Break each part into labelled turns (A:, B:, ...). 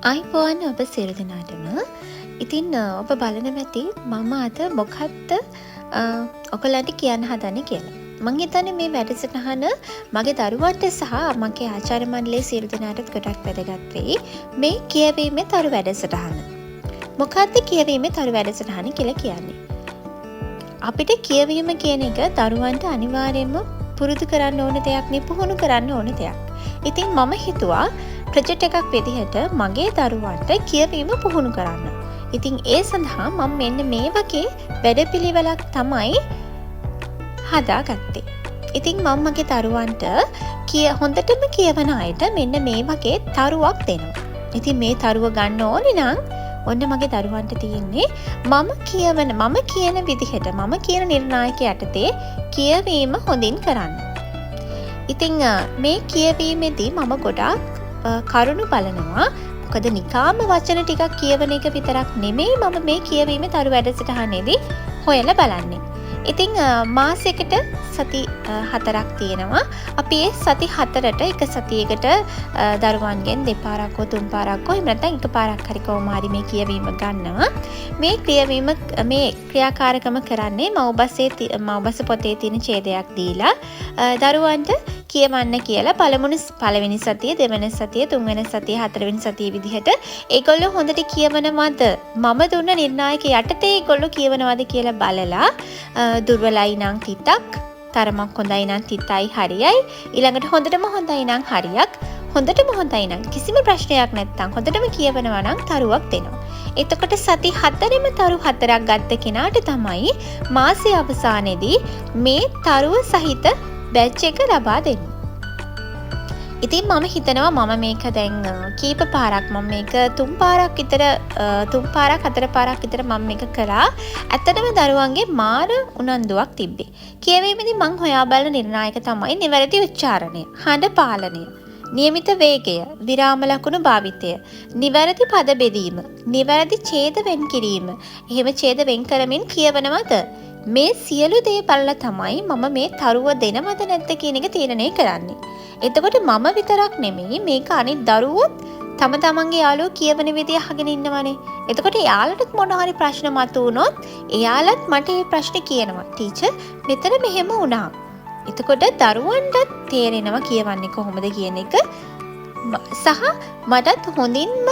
A: අයිබෝන් ඔබ සියලු දෙනාටම. ඉතින් ඔබ බලන මැති මම අද මොකක්ද ඔයගලන්ට කියන්න හදන්නේ කියලා. මං හිතන්නේ මේ වැඩසටහන මගේ දරුවන්ට සහ මගේ ආචාර්ය මණ්ඩලයේ සියලු දෙනාටත් ගොඩක් වැදගත් වෙයි. මේ කියවීමේ තරු වැඩසටහන. මොකක්ද කියවීමේ තරු වැඩසටහන කියලා කියන්නේ? අපිට කියවීම කියන එක දරුවන්ට අනිවාර්යයෙන්ම පුරුදු කරන්න ඕන දෙයක් නේ, පුහුණු කරන්න ඕන දෙයක්. ඉතින් මම හිතුවා ප්‍රොජෙක්ට් එකක් විදිහට මගේ දරුවන්ට කියවීම පුහුණු කරන්න. ඉතින් ඒ සඳහා මම මෙන්න මේ වගේ වැඩපිළිවෙලක් තමයි හදාගත්තේ. ඉතින් මම මගේ දරුවන්ට හොඳටම කියවන අයට මෙන්න මේ වගේ තරුවක් දෙනවා. ඉතින් මේ තරුව ගන්න ඕනේ නම් ඔන්න මගේ දරුවන්ට තියෙන්නේ මම කියන විදිහට මම කියන නිර්ණායක යටතේ කියවීම හොඳින් කරන්න. ඉතින් මේ කියවීමේදී මම ගොඩාක් කරුණු බලනවා. මොකද නිකාම වචන ටිකක් කියවන එක විතරක් නෙමෙයි මම මේ කියවීමේ තරු වැඩසටහනේදී හොයලා බලන්නේ. ඉතින් මාසයකට සති 4ක් තියෙනවා. අපි ඒ සති 4ට එක සතියකට දරුවන්ගෙන් දෙපාරක් හෝ තුන් පාරක් හෝ එහෙම නැත්නම් එකපාරක් හරි කොහොම හරි මේ කියවීම ගන්නවා. මේ කියවීම මේ ක්‍රියාකාරකම කරන්නේ මව්බස පොතේ තියෙන ඡේදයක් දීලා දරුවන්ට කියවන්න කියලා පළවෙනි සතිය, දෙවෙනි සතිය, තුන්වෙනි සතිය, හතරවෙනි සතිය විදිහට ඒගොල්ලෝ හොඳට කියවනවද, මම දුන්න නිර්ණායක යටතේ ඒගොල්ලෝ කියවනවද කියලා බලලා දුර්වලයි නම් තිතක්, තරමක් හොඳයි නම් තිතයි හරියයි, ඊළඟට හොඳටම හොඳයි නම් හරියක්, හොඳටම හොඳයි නම් කිසිම ප්‍රශ්නයක් නැත්නම් හොඳටම කියවනවා නම් තරුවක් දෙනවා. එතකොට සති 4ෙම තරු 4ක් ගත්ත කෙනාට තමයි මාසයේ අවසානයේදී මේ තරුව සහිත බැච් එක ලබා දෙන්න. ඉතින් මම හිතනවා මම මේක දැන් කීප පාරක් මම මේක තුන් පාරක් හතර පාරක් විතර මම මේක කරා. ඇත්තටම දරුවන්ගේ මාර උනන්දුවක් තිබ්බේ. කියවීමේදී මං හොයා බලන නිර්ණායක තමයි නිවැරදි උච්චාරණය, හඬ පාලනය, නියමිත වේගය, විරාම ලකුණු භාවිතය, නිවැරදි පද බෙදීම, නිවැරදි ඡේද වෙන් කිරීම. එහෙම ඡේද වෙන් කරමින් කියවනවද? මේ සියලු දේ බලලා තමයි මම මේ තරුව දෙනවද නැද්ද කියන එක තීරණය කරන්නේ. එතකොට මම විතරක් නෙමෙයි මේක අනිත් දරුවොත් තම තමන්ගේ යාළුවෝ කියවන විදිය අහගෙන ඉන්නවනේ. එතකොට එයාලටත් මොන හරි ප්‍රශ්න මතුවුනොත් එයාලත් මට මේ ප්‍රශ්නේ කියනවා. ටීචර් මෙතන මෙහෙම වුණා. එතකොට දරුවන්ට තේරෙනවා කියවන්නේ කොහොමද කියන එක. සහ මටත් හොඳින්ම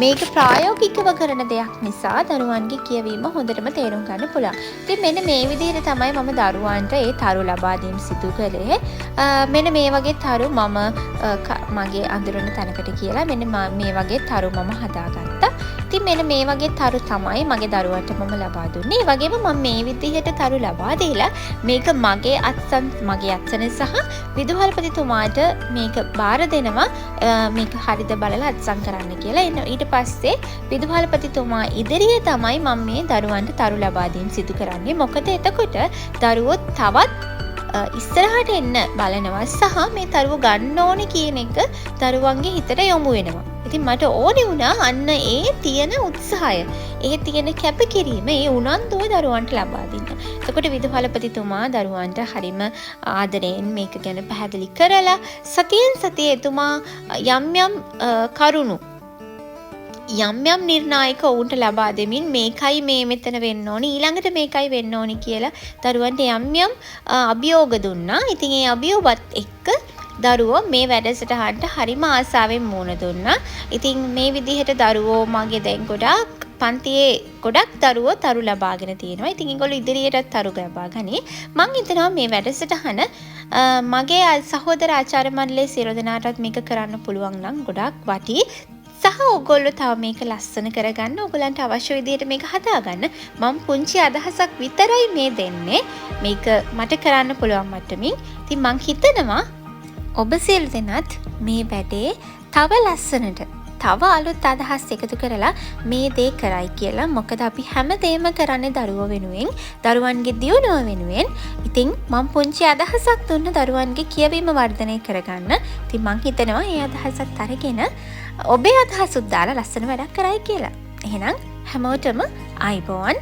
A: මේක ප්‍රායෝගිකව කරන දෙයක් නිසා දරුවන්ගේ කියවීම හොඳටම තේරුම් ගන්න පුළුවන්. ඉතින් මෙන්න මේ විදිහට තමයි මම දරුවන්ට ඒ තරු ලබා දීම සිදු කළේ. මෙන්න මේ වගේ තරු මම මගේ අඳුරන තැනකට කියලා මෙන්න මේ වගේ තරු මම හදාගත්තා. ඉතින් මෙන්න මේ වගේ තරු තමයි මගේ දරුවන්ට මම ලබා දුන්නේ. ඒ වගේම මම මේ විදිහට තරු ලබා දීලා මේක මගේ අත්සන් සහ විදුහල්පතිතුමාට මේක බාර දෙනවා. මේක හරිද බලලා අත්සන් කරන්න කියලා. ඊට පස්සේ විදුහල්පතිතුමා ඉදිරියේ තමයි මම මේ දරුවන්ට තරු ලබා දීම සිදු කරන්නේ. මොකද එතකොට දරුවෝ තවත් ඉස්සරහට එන්න බලනවා සහ මේ තරුව ගන්න ඕනේ කියන එක දරුවන්ගේ හිතට යොමු වෙනවා. ඉතින් මට ඕනේ වුණා අන්න ඒ තියෙන උත්සාහය, ඒ තියෙන කැපකිරීම, ඒ උනන්දුව දරුවන්ට ලබා දෙන්න. එතකොට විදුහල්පතිතුමා දරුවන්ට හරිම ආදරයෙන් මේක ගැන පැහැදිලි කරලා සතියෙන් සතිය එතුමා යම් කරුණු යම් නිර්ණායක ඔවුන්ට ලබා දෙමින් මේකයි මේ මෙතන වෙන්න ඕනි, ඊළඟට මේකයි වෙන්න ඕනි කියලා දරුවන්ට යම් අභියෝග දුන්නා. ඉතින් ඒ අභියෝගත් එක්ක දරුවෝ මේ වැඩසටහනට හරිම ආසාවෙන් මුණ දුන්නා. ඉතින් මේ විදිහට දරුවෝ මගේ දැන් පන්තියේ ගොඩක් දරුවෝ තරු ලබාගෙන තියෙනවා. ඉතින් ඒගොල්ලෝ ඉදිරියටත් තරු ලබා ගනි. මම හිතනවා මේ වැඩසටහන මගේ සහෝදර ආචාර්ය මණ්ඩලයේ සියලු දෙනාටත් මේක කරන්න පුළුවන් නම් ගොඩක් වටී. සහ ඔයගොල්ලෝ තව මේක ලස්සන කරගන්න, ඔයගලන්ට අවශ්‍ය විදිහට මේක හදාගන්න මම පුංචි අදහසක් විතරයි මේ දෙන්නේ. මේක මට කරන්න පුළුවන් මට්ටමින්. ඉතින් මං හිතනවා ඔබ සියලු දෙනාත් මේ වැඩේ තව ලස්සනට තව අලුත් අදහස් එකතු කරලා මේ දේ කරයි කියලා. මොකද අපි හැමදේම කරන්නේ දරුවෝ වෙනුවෙන්, දරුවන්ගේ දියුණුව වෙනුවෙන්. ඉතින් මම පුංචි අදහසක් දුන්න දරුවන්ගේ කියවීම වර්ධනය කරගන්න. ඉතින් මං හිතනවා මේ අදහසත් අරගෙන ඔබේ අදහසුත් දාලා ලස්සන වැඩක් කරයි කියලා. එහෙනම් හැමෝටම ආයිබෝන්.